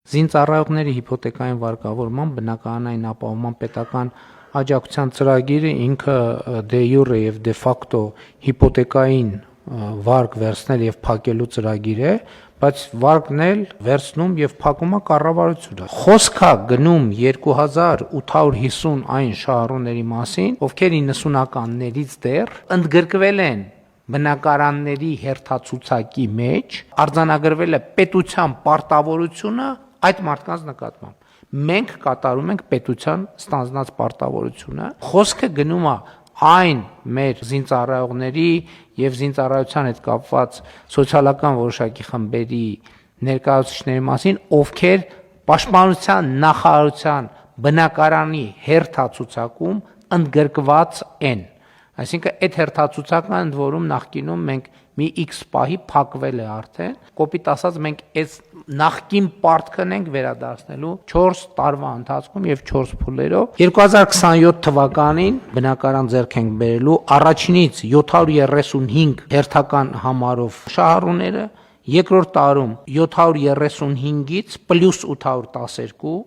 Զինծառայողների հիփոթեկային վարկավորման բնակարանային ապահովման պետական աջակցության ծրագիրը ինքը դե յուրե եւ դե ֆակտո հիփոթեկային վարկ վերցնել եւ փակելու ծրագիր է, բայց վարկն էլ վերցնում եւ փակում է կառավարությունը։ Խոսքա գնում 2850 այն շահառուների մասին, ովքեր 90-ականներից դեռ ընդգրկվել են բնակարանների հերթացուցակի մեջ, արձանագրվել է պետության պարտավորությունը այդ մարդկանց նկատմամբ։ Մենք կատարում ենք պետության ստանձնած պարտավորությունը։ Խոսքը գնում է այն մեր զինծառայողների եւ զինծառայության հետ կապված սոցիալական որոշակի խմբերի ներկայացուցիչների մասին, ովքեր պաշտպանության նախարարության բնակարանի հերթացուցակում ընդգրկված են։ Այսինքն այդ հերթացուցակն ընդ որում նախկինում մենք մի X պահի փակվել է արդեն, կոպիտ ասած մենք այս նախկին պարտքն ենք վերադարձնելու 4 տարվա ընթացքում եւ 4 փուլերով 2027 թվականին բնակարան ձեռք ենք բերելու առաջինից 735 հերթական համարով շահառուները, երկրորդ տարում 735-ից պլյուս 812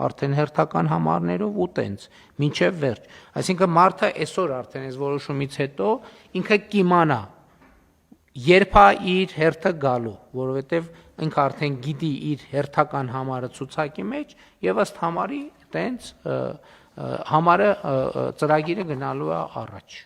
արդեն հերթական համարներով ու տենց մինչև վերջ։ Այսինքն մարդը այսօր արդեն այս որոշումից հետո ինքը կիմանա երբ է իր հերթը գալու, որովհետև ինքը արդեն գիտի իր հերթական համարը ցուցակի մեջ եւ ըստ համարի տենց համարը ծրագիրը գնալու է առաջ։